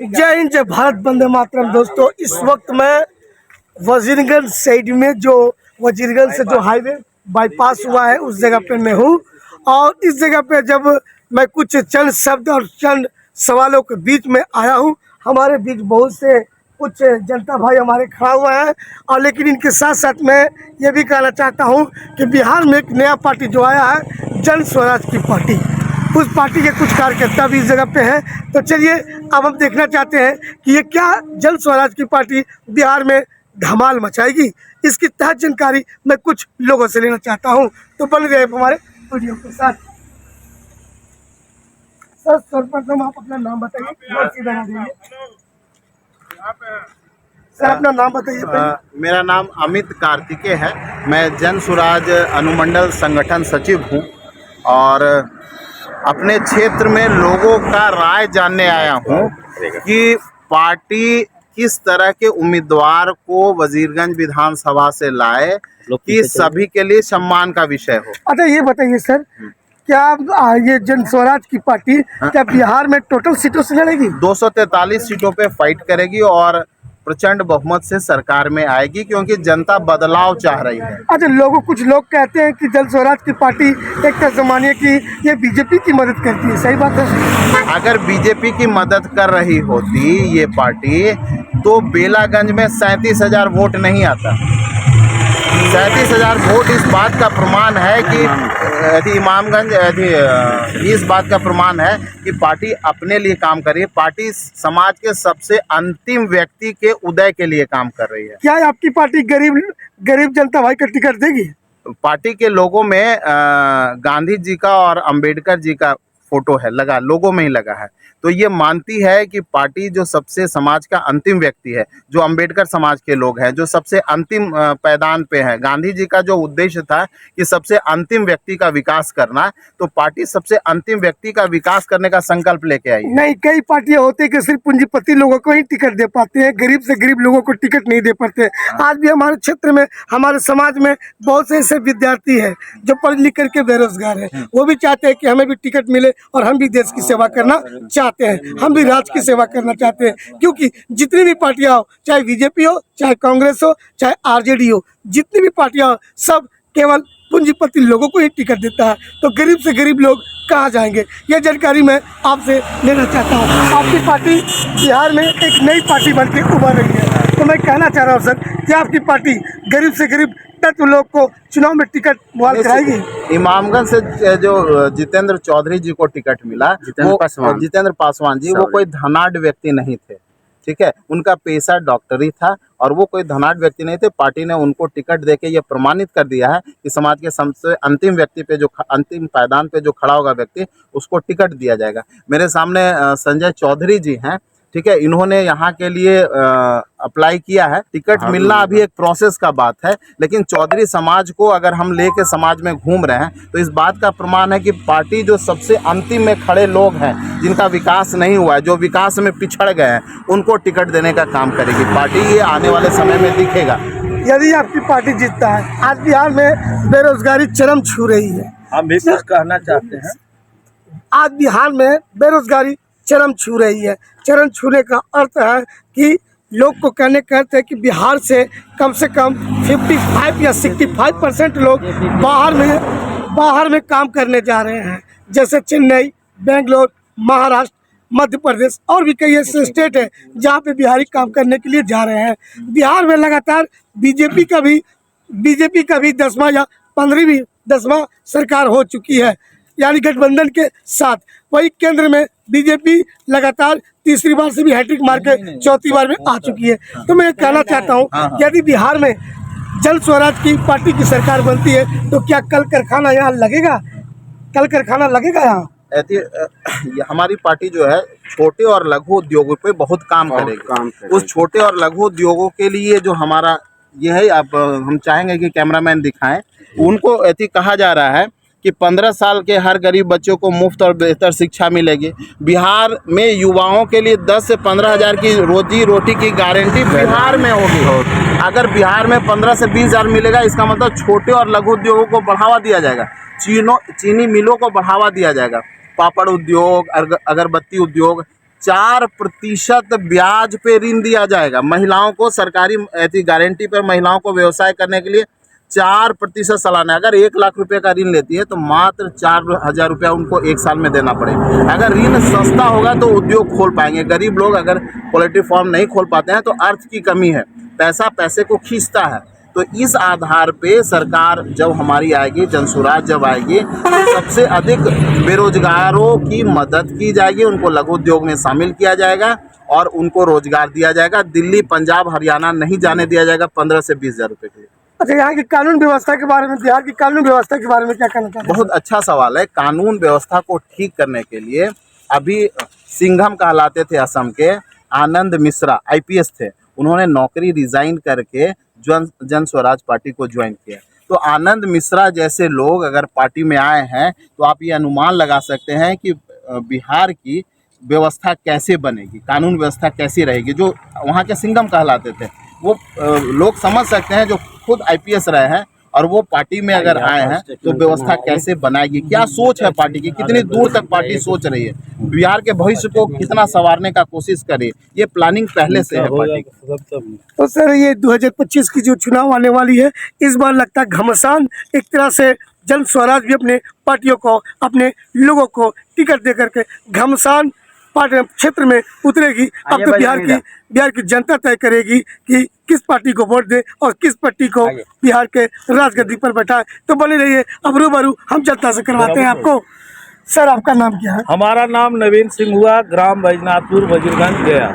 जय हिंद, जय भारत, वंदे मातरम। दोस्तों, इस वक्त मैं वजीरगंज साइड में जो वजीरगंज से जो हाईवे बाईपास हुआ है उस जगह पे मैं हूँ। और इस जगह पे जब मैं कुछ चंद शब्द और चंद सवालों के बीच में आया हूँ, हमारे बीच बहुत से कुछ जनता भाई हमारे खड़ा हुआ है। और लेकिन इनके साथ साथ मैं ये भी कहना चाहता हूँ कि बिहार में एक नया पार्टी जो आया है, जन स्वराज की पार्टी, उस पार्टी के कुछ कार्यकर्ता भी इस जगह पे हैं। तो चलिए अब हम देखना चाहते हैं कि ये क्या जन स्वराज की पार्टी बिहार में धमाल मचाएगी। इसकी तहत जानकारी मैं कुछ लोगों से लेना चाहता हूं, तो बने रहिए हमारे वीडियो के साथ। सर, सर्वप्रथम आप अपना नाम बताइए। सर, अपना नाम बताइए। मेरा नाम अमित कार्तिकेय है। मैं जन स्वराज अनुमंडल संगठन सचिव हूँ और अपने क्षेत्र में लोगों का राय जानने आया हूँ कि पार्टी किस तरह के उम्मीदवार को वजीरगंज विधानसभा से लाए कि सभी के लिए सम्मान का विषय हो। अच्छा, ये बताइए सर, क्या ये जन स्वराज की पार्टी क्या बिहार में टोटल सीटों से लड़ेगी? 243 सीटों पे फाइट करेगी और प्रचंड बहुमत से सरकार में आएगी, क्योंकि जनता बदलाव चाह रही है। अच्छा, कुछ लोग कहते हैं कि जन स्वराज की पार्टी एक तरह से मानिए कि ये बीजेपी की मदद करती है, सही बात है? अगर बीजेपी की मदद कर रही होती ये पार्टी तो बेलागंज में 37,000 वोट नहीं आता। 37,000 वोट इस बात का प्रमाण है कि इमामगंज इस बात का प्रमाण है कि पार्टी अपने लिए काम कर रही है। पार्टी समाज के सबसे अंतिम व्यक्ति के उदय के लिए काम कर रही है। क्या आपकी पार्टी गरीब जनता भाई का टिकट देगी? पार्टी के लोगों में गांधी जी का और अंबेडकर जी का फोटो है, लगा लोगों में ही लगा है। तो ये मानती है कि पार्टी जो सबसे समाज का अंतिम व्यक्ति है, जो अंबेडकर समाज के लोग हैं, जो सबसे अंतिम पैदान पे है, गांधी जी का जो उद्देश्य था कि सबसे अंतिम व्यक्ति का विकास करना, तो पार्टी सबसे अंतिम व्यक्ति का विकास करने का संकल्प लेके आई। नहीं, कई पार्टियां होती है कि सिर्फ पूंजीपति लोगों को ही टिकट दे पाते हैं, गरीब से गरीब लोगों को टिकट नहीं दे पाते। आज भी हमारे क्षेत्र में, हमारे समाज में बहुत से ऐसे विद्यार्थी हैं जो पढ़ लिख करके बेरोजगार हैं। वो भी चाहते हैं कि हमें भी टिकट मिले और हम भी देश की सेवा करना चाहते हैं, हम भी राज्य की सेवा करना चाहते हैं। क्योंकि जितनी भी पार्टियां हो, चाहे बीजेपी हो, चाहे कांग्रेस हो, चाहे आरजेडी हो, जितनी भी पार्टियां हो, सब केवल पूंजीपति लोगों को ही टिकट देता है। तो गरीब से गरीब लोग कहाँ जाएंगे, ये जानकारी मैं आपसे लेना चाहता हूँ। आपकी पार्टी बिहार में एक नई पार्टी बनकर उभर रही है, तो मैं कहना चाह रहा हूँ सर कि आपकी पार्टी गरीब से गरीब तत्व लोग को चुनाव में टिकट मुहैया कराएगी। इमामगंज से जो जितेंद्र चौधरी जी को टिकट मिला, जितेंद्र पासवान जी, वो कोई धनाढ़ व्यक्ति नहीं थे, ठीक है। उनका पेशा डॉक्टरी था और वो कोई धनाढ़ व्यक्ति नहीं थे। पार्टी ने उनको टिकट देके ये प्रमाणित कर दिया है कि समाज के सबसे अंतिम व्यक्ति पे, जो अंतिम पायदान पे जो खड़ा होगा व्यक्ति, उसको टिकट दिया जाएगा। मेरे सामने संजय चौधरी जी हैं, ठीक है। इन्होंने यहाँ के लिए अप्लाई किया है। टिकट मिलना अभी एक प्रोसेस का बात है, लेकिन चौधरी समाज को अगर हम लेके समाज में घूम रहे हैं तो इस बात का प्रमाण है कि पार्टी जो सबसे अंतिम में खड़े लोग हैं, जिनका विकास नहीं हुआ है, जो विकास में पिछड़ गए हैं, उनको टिकट देने का काम करेगी पार्टी। ये आने वाले समय में दिखेगा यदि आपकी पार्टी जीतता है। आज बिहार में बेरोजगारी चरम छू रही है, हम भी कुछ कहना चाहते हैं। आज बिहार में बेरोजगारी चरम छू रही है। चरम छूने का अर्थ है कि लोग को कहते हैं कि बिहार से कम 55 या 65% लोग बाहर में काम करने जा रहे हैं, जैसे चेन्नई, बेंगलोर, महाराष्ट्र, मध्य प्रदेश और भी कई ऐसे स्टेट है जहाँ पे बिहारी काम करने के लिए जा रहे हैं। बिहार में लगातार बीजेपी का भी 10वां या 10वां सरकार हो चुकी है, यानी गठबंधन के साथ। वही केंद्र में बीजेपी लगातार तीसरी बार से भी हैट्रिक मार के चौथी बार में आ चुकी है। तो मैं कहना चाहता हूँ, यदि बिहार में जन स्वराज की पार्टी की सरकार बनती है तो क्या कल कारखाना यहाँ लगेगा? कल कारखाना लगेगा यहाँ? हमारी पार्टी जो है छोटे और लघु उद्योगों पे बहुत काम करेगी। उस छोटे और लघु उद्योगों के लिए जो हमारा ये है, अब हम चाहेंगे कि कैमरामैन दिखाएं, उनको ऐसी कहा जा रहा है कि 15 साल के हर गरीब बच्चों को मुफ्त और बेहतर शिक्षा मिलेगी। बिहार में युवाओं के लिए 10 से 15 हज़ार की रोजी रोटी की गारंटी बिहार में होगी। अगर बिहार में 15 से 20 हज़ार मिलेगा, इसका मतलब छोटे और लघु उद्योगों को बढ़ावा दिया जाएगा, चीनी मिलों को बढ़ावा दिया जाएगा, पापड़ उद्योग, अगरबत्ती उद्योग, 4% ब्याज पे ऋण दिया जाएगा महिलाओं को। सरकारी ऐसी गारंटी पर महिलाओं को व्यवसाय करने के लिए 4% सालाना। अगर 1 लाख रुपए का ऋण लेती है तो मात्र 4,000 रुपया उनको 1 साल में देना पड़ेगा। अगर ऋण सस्ता होगा तो उद्योग खोल पाएंगे। गरीब लोग अगर पोल्ट्री फार्म नहीं खोल पाते हैं तो अर्थ की कमी है, पैसा पैसे को खींचता है। तो इस आधार पे सरकार जब हमारी आएगी, जनसुराज जब आएगी, तो सबसे अधिक बेरोजगारों की मदद की जाएगी, उनको लघु उद्योग में शामिल किया जाएगा और उनको रोजगार दिया जाएगा। दिल्ली, पंजाब, हरियाणा नहीं जाने दिया जाएगा 15 से 20 हज़ार रुपये के लिए। अच्छा, यहाँ की कानून व्यवस्था के बारे में, बिहार की कानून व्यवस्था के बारे में क्या कहना चाहते हैं? बहुत अच्छा सवाल है। कानून व्यवस्था को ठीक करने के लिए अभी सिंघम कहलाते थे असम के आनंद मिश्रा, IPS थे, उन्होंने नौकरी रिजाइन करके जन स्वराज पार्टी को ज्वाइन किया। तो आनंद मिश्रा जैसे लोग अगर पार्टी में आए हैं तो आप ये अनुमान लगा सकते हैं कि बिहार की व्यवस्था कैसे बनेगी, कानून व्यवस्था कैसी रहेगी। जो वहाँ के सिंघम कहलाते थे वो लोग समझ सकते हैं, जो खुद IPS रहे हैं और वो पार्टी में अगर आए हैं तो व्यवस्था कैसे बनाएगी, क्या सोच है पार्टी की, कितनी दूर तक पार्टी सोच रही है, बिहार के भविष्य को कितना संवारने का कोशिश करे, ये प्लानिंग पहले से है पार्टी की। तो सर, ये 2025 की जो चुनाव आने वाली है, इस बार लगता है घमासान एक तरह से जन स्वराज भी अपने पार्टियों को, अपने लोगों को टिकट दे करके घमासान पार्टी क्षेत्र में उतरेगी। अब तो बिहार की जनता तय करेगी कि किस पार्टी को वोट दे और किस पार्टी को बिहार के राजगद्दी पर बैठाए। तो बने रहिए, अब रूबरू हम जनता से करवाते हैं आपको। सर, आपका नाम क्या है? हमारा नाम नवीन सिंह हुआ, ग्राम बैजनाथपुर, वजीरगंज, गया।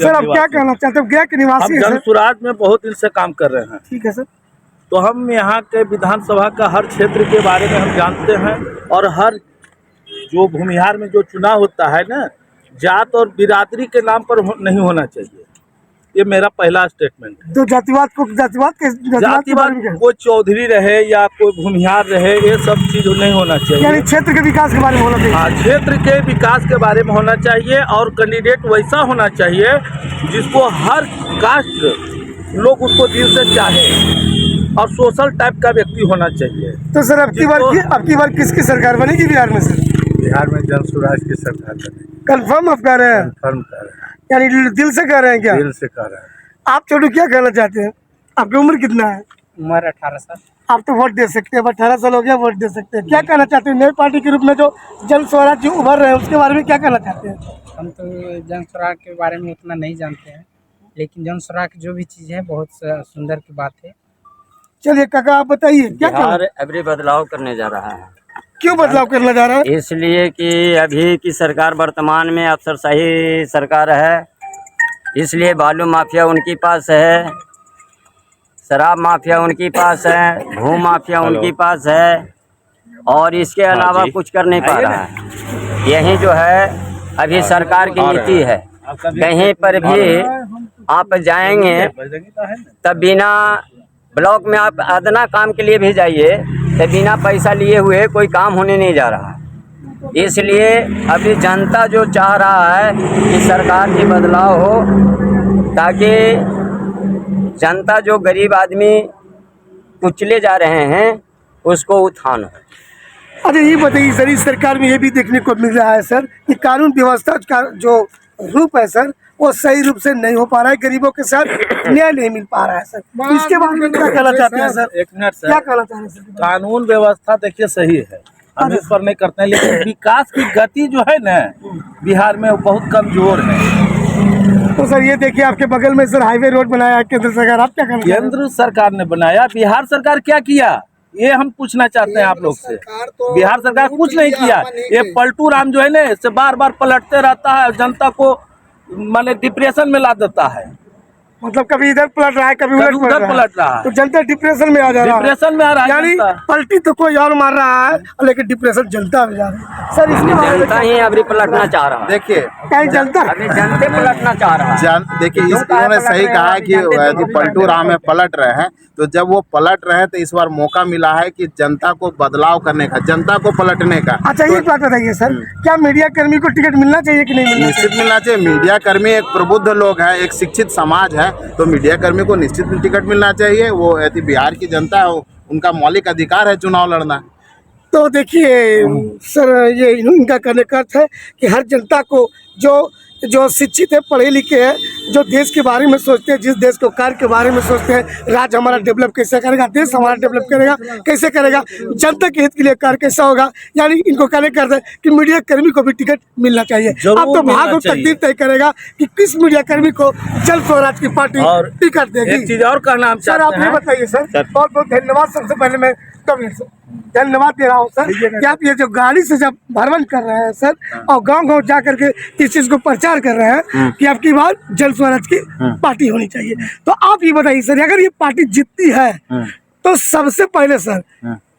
सर, आप क्या कहना चाहते हो? गया के निवासी हम जनसुराज में बहुत दिन से काम कर रहे हैं। ठीक है सर। तो हम यहाँ के विधानसभा का हर क्षेत्र के बारे में हम जानते हैं और हर जो भूमिहार में जो चुनाव होता है ना, जात और बिरादरी के नाम पर नहीं होना चाहिए। ये मेरा पहला स्टेटमेंट है। तो जातिवाद कोई चौधरी रहे या कोई भूमिहार रहे, ये सब चीज नहीं होना चाहिए। यानी क्षेत्र के विकास के बारे में होना चाहिए। हाँ, क्षेत्र के विकास के बारे में होना चाहिए और कैंडिडेट वैसा होना चाहिए जिसको हर कास्ट लोग उसको दिल से चाहे और सोशल टाइप का व्यक्ति होना चाहिए। तो सर, अब की बार किसकी सरकार बनेगी बिहार में? सर, बिहार में जनसुराज की सरकार बनेगी। कंफर्म आप कह रहे हैं? कंफर्म कह रहे हैं। यानी दिल से कह रहे हैं क्या? दिल से कह रहे हैं। आप छोटू क्या कहना चाहते हैं? आपकी उम्र कितना है? उम्र 18 साल। आप तो वोट दे सकते हैं, 18 साल हो गया, वोट दे सकते हैं। क्या कहना चाहते हैं नई पार्टी के रूप में जो जन स्वराज जो उभर रहे हैं, उसके बारे में क्या कहना चाहते हैं? हम तो जन स्वराज के बारे में उतना नहीं जानते हैं, लेकिन जन स्वराज की जो भी चीज़ है बहुत सुंदर की बात है। चलिए काका, आप बताइए क्या बिहार अभी बदलाव करने जा रहा है। क्यों बदलाव करना जा रहा है? इसलिए कि अभी की सरकार वर्तमान में अफसरशाही सरकार है, इसलिए बालू माफिया उनके पास है, शराब माफिया उनके पास है, भू माफिया उनके पास है और इसके अलावा कुछ कर नहीं पा रहा है। यही जो है अभी सरकार की नीति है। कहीं पर भी आप जाएंगे तब बिना ब्लॉक में आप अदना काम के लिए भी जाइए तो बिना पैसा लिए हुए कोई काम होने नहीं जा रहा है। इसलिए अभी जनता जो चाह रहा है कि सरकार की बदलाव हो ताकि जनता जो गरीब आदमी कुचले जा रहे हैं उसको उत्थान हो। अरे ये बताइए सर, इस सरकार में ये भी देखने को मिल रहा है सर कि कानून व्यवस्था का जो रूप है सर वो सही रूप से नहीं हो पा रहा है, गरीबों के साथ न्याय नहीं मिल पा रहा है सर। इसके बारे में क्या कहना चाहते हैं सर? एक मिनट सर, क्या कहना चाह रहे हैं सर? कानून व्यवस्था देखिए सही है, हम इस पर नहीं करते हैं, लेकिन विकास की गति जो है ना बिहार में वो बहुत कमजोर है। तो सर ये देखिए आपके बगल में सर हाईवे रोड बनाया है केंद्र सरकार, आप क्या कहना चाहते हैं? केंद्र सरकार ने बनाया, बिहार सरकार क्या किया ये हम पूछना चाहते हैं आप लोग से। बिहार सरकार कुछ नहीं किया। ये पलटू राम जो है ना इससे बार बार पलटते रहता है और जनता को माने डिप्रेशन में ला देता है। मतलब कभी इधर पलट रहा है, कभी उधर पलट रहा है, तो जनता डिप्रेशन में आ जा रहा है। डिप्रेशन में आ रहा है, यानी पलटी तो कोई और मार रहा है लेकिन डिप्रेशन जनता में जा रहा है। सर इसमें जनता ही अभी पलटना चाह रहा है। देखिए कहीं जनता अभी जनते पलटना चाह रहा है। देखिए इन्होंने सही कहा कि जो पलटू राम है पलट रहे हैं, तो जब वो पलट रहे हैं तो इस बार मौका मिला है कि जनता को बदलाव करने का, जनता को पलटने का। अच्छा एक बात बताइए सर, क्या मीडिया कर्मी को टिकट मिलना चाहिए कि नहीं मिलना चाहिए? निश्चित मिलना चाहिए। मीडिया कर्मी एक प्रबुद्ध लोग है, एक शिक्षित समाज है, तो मीडिया कर्मी को निश्चित टिकट मिलना चाहिए। वो यदि बिहार की जनता है उनका मौलिक अधिकार है चुनाव लड़ना। तो देखिए सर, ये इनका कहने का अर्थ है कि हर जनता को जो जो शिक्षित है, पढ़े लिखे हैं, जो देश के बारे में सोचते हैं, जिस देश को कार्य के बारे में सोचते हैं, राज्य हमारा डेवलप कैसे करेगा, देश हमारा डेवलप करेगा कैसे करेगा, जनता के हित के लिए कार्य कैसा होगा, यानी इनको कहने करते हैं कि मीडिया कर्मी को भी टिकट मिलना चाहिए। अब तो भाग और तकदीर तय करेगा कि किस मीडिया कर्मी को जन स्वराज की पार्टी टिकट देगी। एक चीज और कहना हम सर, आप ये बताइए सर, बहुत बहुत धन्यवाद। सबसे पहले मैं धन्यवाद दे रहा हूँ सर कि आप ये जो गाड़ी से जब भ्रमण कर रहे हैं सर, और गांव-गांव जा करके इस चीज को प्रचार कर रहे हैं कि आपकी बार जन स्वराज की पार्टी होनी चाहिए, तो आप ये बताइए सर, अगर ये पार्टी जीतती है तो सबसे पहले सर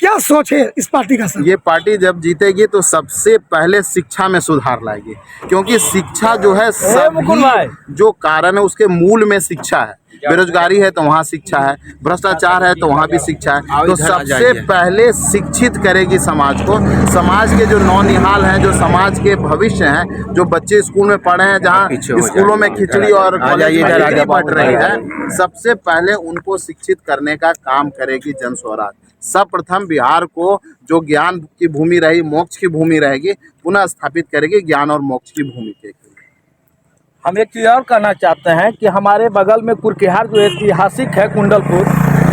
क्या सोच है इस पार्टी का सर? ये पार्टी जब जीतेगी तो सबसे पहले शिक्षा में सुधार लाएगी, क्योंकि शिक्षा जो है सभी जो कारण है उसके मूल में शिक्षा है। बेरोजगारी है तो वहाँ शिक्षा है, भ्रष्टाचार है तो वहाँ भी शिक्षा है। तो सबसे पहले शिक्षित करेगी समाज को। समाज के जो नौनिहाल हैं, जो समाज के भविष्य हैं, जो बच्चे स्कूल में पढ़े हैं, जहाँ स्कूलों में खिचड़ी और कॉलेज में खिचड़ी बट रही है, सबसे पहले उनको शिक्षित करने का काम करेगी जन स्वराज। सर्वप्रथम बिहार को जो ज्ञान की भूमि रही, मोक्ष की भूमि रहेगी, पुनः स्थापित करेगी ज्ञान और मोक्ष की भूमि के। हम एक चीज़ और कहना चाहते हैं कि हमारे बगल में कुरकेहार जो ऐतिहासिक है, कुंडलपुर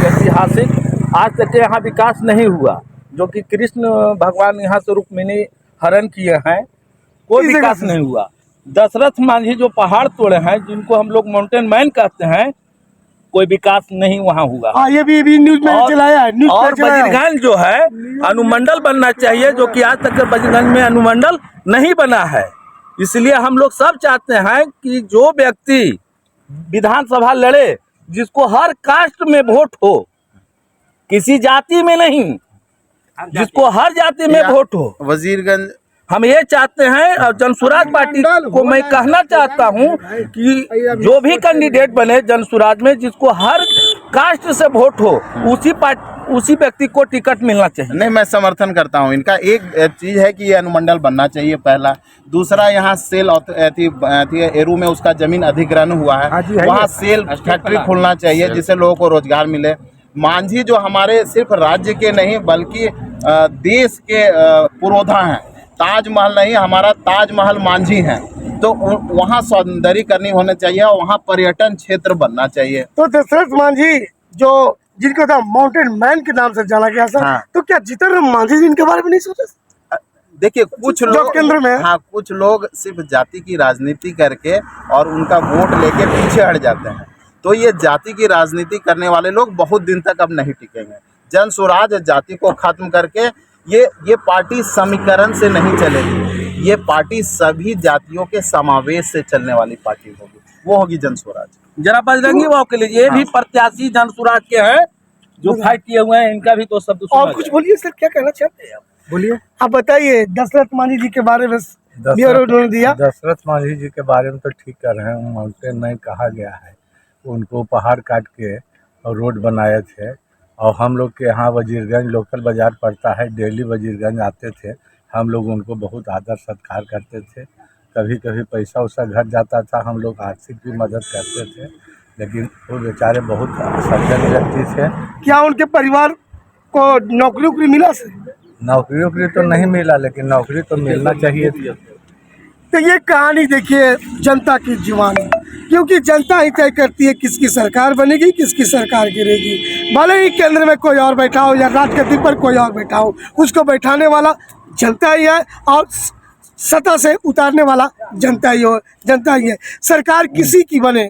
ऐतिहासिक, आज तक यहाँ विकास नहीं हुआ, जो कि कृष्ण भगवान यहाँ से रुक्मिणी हरण किए हैं, कोई विकास नहीं हुआ। दशरथ मांझी जो पहाड़ तोड़े हैं, जिनको हम लोग माउंटेन मैन कहते हैं, कोई विकास नहीं वहाँ हुआ। ये भी न्यूज में चलाया है। और बजरगंज जो है अनुमंडल बनना चाहिए, जो कि आज तक बजरगंज में अनुमंडल नहीं बना है। इसलिए हम लोग सब चाहते हैं कि जो व्यक्ति विधानसभा लड़े, जिसको हर कास्ट में वोट हो, किसी जाति में नहीं, जिसको हर जाति में वोट हो, वजीरगंज हम ये चाहते हैं। और जनसुराज पार्टी को मैं कहना चाहता हूं कि जो भी कैंडिडेट बने जनसुराज में, जिसको हर कास्ट से वोट हो, उसी व्यक्ति को टिकट मिलना चाहिए। नहीं, मैं समर्थन करता हूं इनका। एक चीज़ है कि ये अनुमंडल बनना चाहिए पहला। दूसरा, यहाँ सेल एरू में उसका जमीन अधिग्रहण हुआ है, वहाँ सेल फैक्ट्री खोलना चाहिए, जिससे लोगों को रोजगार मिले। मांझी जो हमारे सिर्फ राज्य के नहीं बल्कि देश के पुरोधा हैं, ताजमहल नहीं, हमारा ताजमहल मांझी है, तो वहाँ सौंदर्यीकरण होना चाहिए और वहाँ पर्यटन क्षेत्र बनना चाहिए। तो दशरथ मांझी जो जिनको था माउंटेन मैन के नाम से जाना गया सर, तो क्या जीतन राम मांझी जी इनके बारे में नहीं सोचा? देखिए, कुछ लोग केंद्र में, हाँ, कुछ लोग सिर्फ जाति की राजनीति करके और उनका वोट लेके पीछे हट जाते हैं। तो ये जाति की राजनीति करने वाले लोग बहुत दिन तक अब नहीं टिकेंगे। जन स्वराज जाति को खत्म करके ये पार्टी समीकरण से नहीं चलेगी, ये पार्टी सभी जातियों के समावेश से चलने वाली पार्टी होगी, वो होगी जन स्वराज। जरा बजरंगी भाव के लिए ये भी प्रत्याशी जनसुराज के हैं जो फाइट किए हुए हैं, इनका भी तो शब्द सुना। और कुछ बोलिए सर, क्या कहना चाहते हैं आप? बोलिए, आप बताइए। दशरथ मांझी जी के बारे में दिया। दशरथ मांझी जी के बारे में तो ठीक कर रहे हैं, माउंटेन मैन कहा गया है। उनको पहाड़ काट के और रोड बनाए थे, और हम लोग के यहाँ वजीरगंज लोकल बाज़ार पड़ता है, डेली वजीरगंज आते थे, हम लोग उनको बहुत आदर सत्कार करते थे। कभी कभी पैसा उसा घट जाता था, हम लोग आर्थिक भी मदद करते थे, लेकिन वो बेचारे बहुत सज्जन व्यक्ति थे। क्या उनके परिवार को नौकरी वोकरी मिला सर? नौकरी वोकरी तो नहीं मिला, लेकिन नौकरी तो मिलना चाहिए थी। तो ये कहानी देखिए जनता की जुबानी, क्योंकि जनता ही तय करती है किसकी सरकार बनेगी, किसकी सरकार गिरेगी। भले ही केंद्र में कोई और बैठा हो या राजगद्दी पर कोई और बैठा हो, उसको बैठाने वाला जनता ही है और सत्ता से उतारने वाला जनता ही है। सरकार किसी की बने,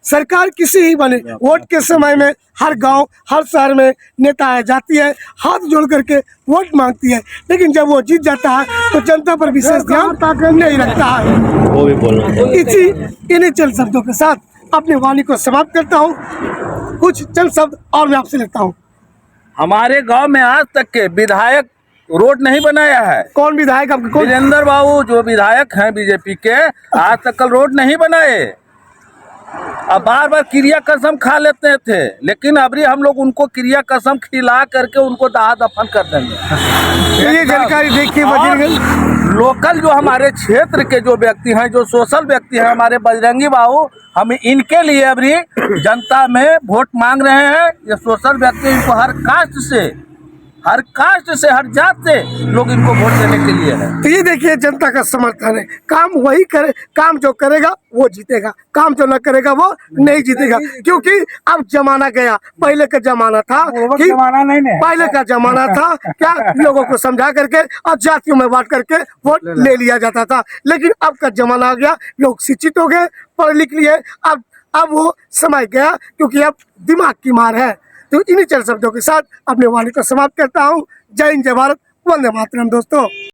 सरकार किसी ही बने, वोट के समय में हर गांव हर शहर में नेता आ जाती है, हाथ जोड़ करके वोट मांगती है, लेकिन जब वो जीत जाता है तो जनता पर विशेष ध्यान नहीं रखता है। वो भी बोल रहे हैं। इन्हीं चंद शब्दों के साथ अपनी वाणी को समाप्त करता हूँ। कुछ चंद शब्द और मैं आपसे लेता हूँ। हमारे गांव में आज तक के विधायक रोड नहीं बनाया है। कौन विधायक आपको? वीरेंद्र बाबू जो विधायक हैं बीजेपी के, आज तक कल रोड नहीं बनाए। अब बार बार क्रिया कसम खा लेते थे, लेकिन अभी हम लोग उनको क्रिया कसम खिला करके उनको दाह दफन कर देंगे। ये जानकारी देखिए। लोकल जो हमारे क्षेत्र के जो व्यक्ति हैं, जो सोशल व्यक्ति हैं, हमारे बजरंगी बाबू, हम इनके लिए अभी जनता में वोट मांग रहे हैं। ये सोशल व्यक्ति, इनको हर कास्ट से हर कास्ट से, हर जात से लोग इनको वोट देने के लिए है। तो ये देखिए जनता का समर्थन है, काम वही करे, काम जो करेगा वो जीतेगा, काम जो न करेगा वो नहीं जीतेगा। क्योंकि अब जमाना गया, पहले का जमाना था कि पहले का जमाना था क्या लोगों को समझा करके और जातियों में बांट करके वोट ले लिया जाता था। लेकिन अब का जमाना आ गया, लोग शिक्षित हो गए, पढ़ लिख लिए, अब वो समय गया, क्योंकि अब दिमाग की मार है। तो इन्हीं चंद शब्दों के साथ अपने वाणी को समाप्त करता हूँ। जय हिंद, जय भारत, वंदे मातरम दोस्तों।